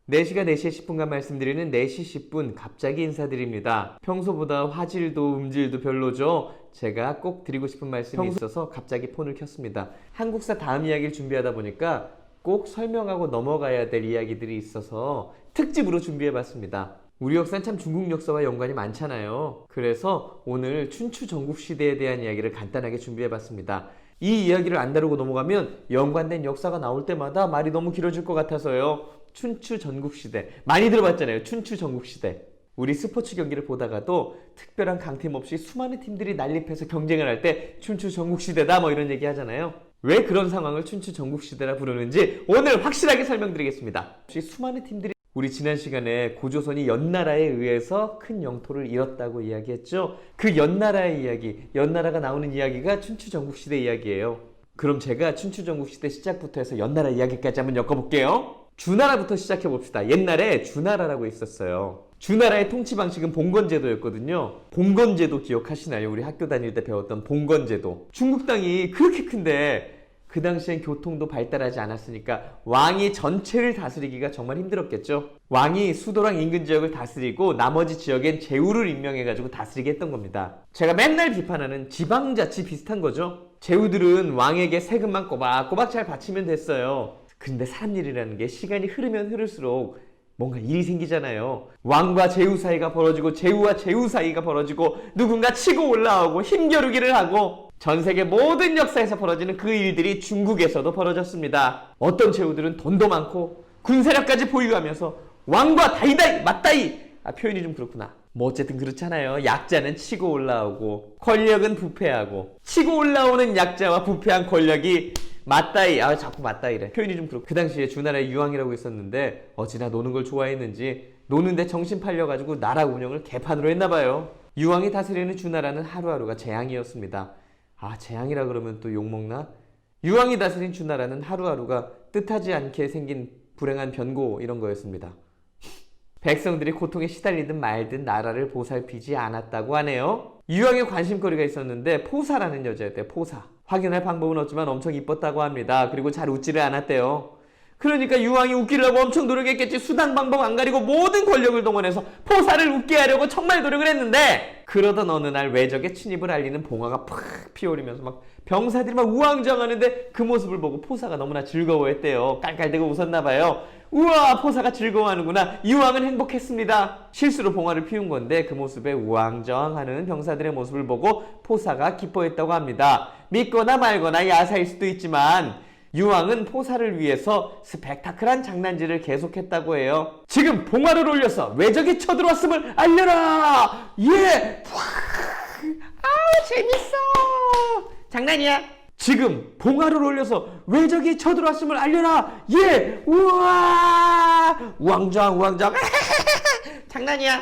4시가 4시에 10분간 말씀드리는 4시 10분 갑자기 인사드립니다. 평소보다 화질도 음질도 별로죠? 제가 꼭 드리고 싶은 말씀이 있어서 갑자기 폰을 켰습니다. 한국사 다음 이야기를 준비하다 보니까 꼭 설명하고 넘어가야 될 이야기들이 있어서 특집으로 준비해봤습니다. 우리 역사는 참 중국 역사와 연관이 많잖아요. 그래서 오늘 춘추 전국시대에 대한 이야기를 간단하게 준비해봤습니다. 이 이야기를 안 다루고 넘어가면 연관된 역사가 나올 때마다 말이 너무 길어질 것 같아서요. 춘추 전국시대 많이 들어봤잖아요. 춘추 전국시대. 우리 스포츠 경기를 보다가도 특별한 강팀 없이 수많은 팀들이 난립해서 경쟁을 할 때 춘추 전국시대다 뭐 이런 얘기 하잖아요. 왜 그런 상황을 춘추 전국시대라 부르는지 오늘 확실하게 설명드리겠습니다. 수많은 팀들이 우리 지난 시간에 고조선이 연나라에 의해서 큰 영토를 잃었다고 이야기했죠. 그 연나라의 이야기, 연나라가 나오는 이야기가 춘추 전국시대 이야기예요. 그럼 제가 춘추 전국시대 시작부터 해서 연나라 이야기까지 한번 엮어볼게요. 주나라부터 시작해봅시다. 옛날에 주나라라고 있었어요. 주나라의 통치 방식은 봉건제도였거든요. 봉건제도 기억하시나요? 우리 학교 다닐 때 배웠던 봉건제도. 중국 땅이 그렇게 큰데 그 당시엔 교통도 발달하지 않았으니까 왕이 전체를 다스리기가 정말 힘들었겠죠. 왕이 수도랑 인근 지역을 다스리고 나머지 지역엔 제후를 임명해가지고 다스리게 했던 겁니다. 제가 맨날 비판하는 지방자치 비슷한 거죠. 제후들은 왕에게 세금만 꼬박꼬박 잘 바치면 됐어요. 근데 사람 일이라는 게 시간이 흐르면 흐를수록 뭔가 일이 생기잖아요. 왕과 제후 사이가 벌어지고 제후와 제후 사이가 벌어지고 누군가 치고 올라오고 힘겨루기를 하고 전 세계 모든 역사에서 벌어지는 그 일들이 중국에서도 벌어졌습니다. 어떤 제후들은 돈도 많고 군사력까지 보유하면서 왕과 다이다이 맞다이 표현이 좀 그렇구나. 뭐 어쨌든 그렇잖아요. 약자는 치고 올라오고 권력은 부패하고 치고 올라오는 약자와 부패한 권력이 맞다이 자꾸 맞다이래. 표현이 좀 그렇고 그 당시에 주나라에 유황이라고 있었는데 어찌나 노는 걸 좋아했는지 노는데 정신 팔려가지고 나라 운영을 개판으로 했나봐요. 유황이 다스리는 주나라는 하루하루가 재앙이었습니다. 재앙이라 그러면 또 욕먹나? 유황이 다스린 주나라는 하루하루가 뜻하지 않게 생긴 불행한 변고 이런 거였습니다. 백성들이 고통에 시달리든 말든 나라를 보살피지 않았다고 하네요. 유황의 관심거리가 있었는데 포사라는 여자였대요. 포사. 확인할 방법은 없지만 엄청 이뻤다고 합니다. 그리고 잘 웃지를 않았대요. 그러니까 유황이 웃기려고 엄청 노력했겠지. 수단 방법 안 가리고 모든 권력을 동원해서 포사를 웃게 하려고 정말 노력을 했는데 그러던 어느 날 외적의 침입을 알리는 봉화가 팍 피어오르면서 막 병사들이 막 우왕좌왕하는데 그 모습을 보고 포사가 너무나 즐거워했대요. 깔깔대고 웃었나봐요. 우와, 포사가 즐거워하는구나. 유황은 행복했습니다. 실수로 봉화를 피운 건데 그 모습에 우왕좌왕하는 병사들의 모습을 보고 포사가 기뻐했다고 합니다. 믿거나 말거나 야사일 수도 있지만 유황은 포사를 위해서 스펙타클한 장난질을 계속했다고 해요. 지금 봉화를 올려서 외적이 쳐들어왔음을 알려라! 예! 재밌어! 장난이야? 지금 봉화를 올려서 외적이 쳐들어왔음을 알려라! 예! 우와! 우왕좌왕 우왕좌왕 장난이야?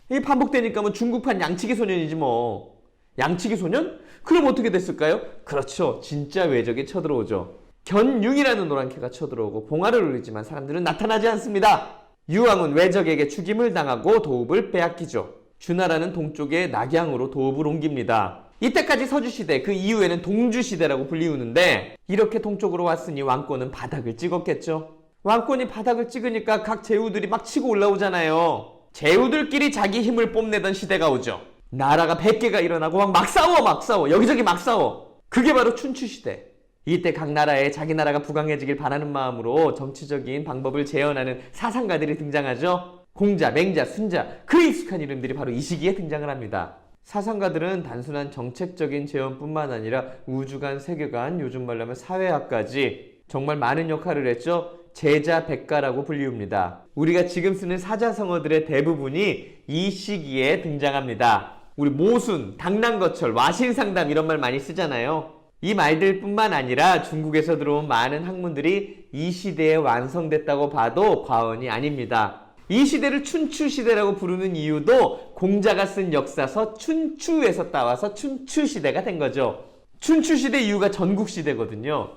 이게 반복되니까 뭐 중국판 양치기 소년이지 뭐. 양치기 소년? 그럼 어떻게 됐을까요? 그렇죠. 진짜 외적이 쳐들어오죠. 견융이라는 노랑캐가 쳐들어오고 봉화를 울리지만 사람들은 나타나지 않습니다. 유황은 외적에게 죽임을 당하고 도읍을 빼앗기죠. 주나라는 동쪽의 낙양으로 도읍을 옮깁니다. 이때까지 서주시대, 그 이후에는 동주시대라고 불리우는데 이렇게 동쪽으로 왔으니 왕권은 바닥을 찍었겠죠. 왕권이 바닥을 찍으니까 각 제후들이 막 치고 올라오잖아요. 제후들끼리 자기 힘을 뽐내던 시대가 오죠. 나라가 100개가 일어나고 막 싸워 여기저기 막 싸워. 그게 바로 춘추시대. 이때 각 나라에 자기 나라가 부강해지길 바라는 마음으로 정치적인 방법을 재현하는 사상가들이 등장하죠. 공자, 맹자, 순자, 그 익숙한 이름들이 바로 이 시기에 등장을 합니다. 사상가들은 단순한 정책적인 재현뿐만 아니라 우주관, 세계관, 요즘 말로 하면 사회학까지 정말 많은 역할을 했죠. 제자백가라고 불리웁니다. 우리가 지금 쓰는 사자성어들의 대부분이 이 시기에 등장합니다. 우리 모순, 당랑거철, 와신상담 이런 말 많이 쓰잖아요. 이 말들뿐만 아니라 중국에서 들어온 많은 학문들이 이 시대에 완성됐다고 봐도 과언이 아닙니다. 이 시대를 춘추시대라고 부르는 이유도 공자가 쓴 역사서 춘추에서 따와서 춘추시대가 된 거죠. 춘추시대 이유가 전국시대거든요.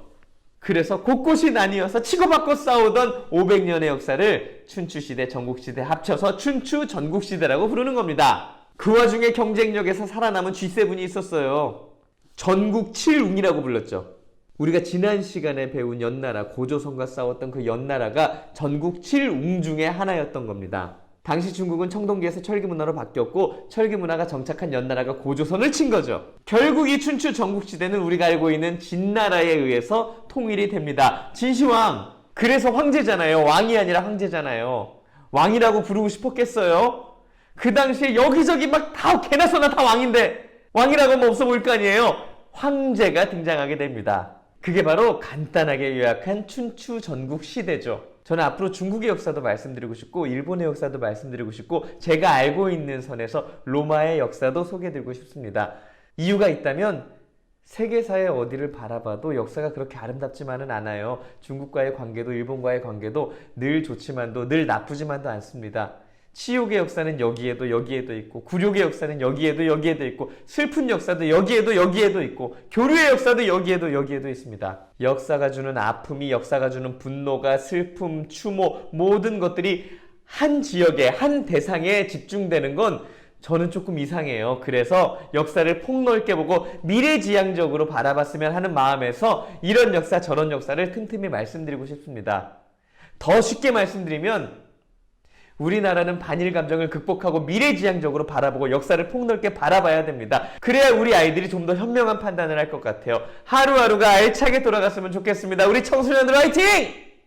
그래서 곳곳이 나뉘어서 치고받고 싸우던 500년의 역사를 춘추시대, 전국시대 합쳐서 춘추 전국시대라고 부르는 겁니다. 그 와중에 경쟁력에서 살아남은 G7이 있었어요. 전국 칠웅이라고 불렀죠. 우리가 지난 시간에 배운 연나라, 고조선과 싸웠던 그 연나라가 전국 7웅 중에 하나였던 겁니다. 당시 중국은 청동기에서 철기문화로 바뀌었고 철기문화가 정착한 연나라가 고조선을 친 거죠. 결국 이 춘추 전국시대는 우리가 알고 있는 진나라에 의해서 통일이 됩니다. 진시황! 그래서 황제잖아요. 왕이 아니라 황제잖아요. 왕이라고 부르고 싶었겠어요? 그 당시에 여기저기 막 다 개나 소나 다 왕인데 왕이라고 하면 없어 보일 거 아니에요? 황제가 등장하게 됩니다. 그게 바로 간단하게 요약한 춘추 전국 시대죠. 저는 앞으로 중국의 역사도 말씀드리고 싶고 일본의 역사도 말씀드리고 싶고 제가 알고 있는 선에서 로마의 역사도 소개해드리고 싶습니다. 이유가 있다면 세계사의 어디를 바라봐도 역사가 그렇게 아름답지만은 않아요. 중국과의 관계도 일본과의 관계도 늘 좋지만도 늘 나쁘지만도 않습니다. 치욕의 역사는 여기에도 있고 굴욕의 역사는 여기에도 있고 슬픈 역사도 여기에도 있고 교류의 역사도 여기에도 있습니다. 역사가 주는 아픔이 역사가 주는 분노가 슬픔, 추모 모든 것들이 한 지역에 한 대상에 집중되는 건 저는 조금 이상해요. 그래서 역사를 폭넓게 보고 미래지향적으로 바라봤으면 하는 마음에서 이런 역사 저런 역사를 틈틈이 말씀드리고 싶습니다. 더 쉽게 말씀드리면 우리나라는 반일 감정을 극복하고 미래지향적으로 바라보고 역사를 폭넓게 바라봐야 됩니다. 그래야 우리 아이들이 좀 더 현명한 판단을 할 것 같아요. 하루하루가 알차게 돌아갔으면 좋겠습니다. 우리 청소년들 화이팅!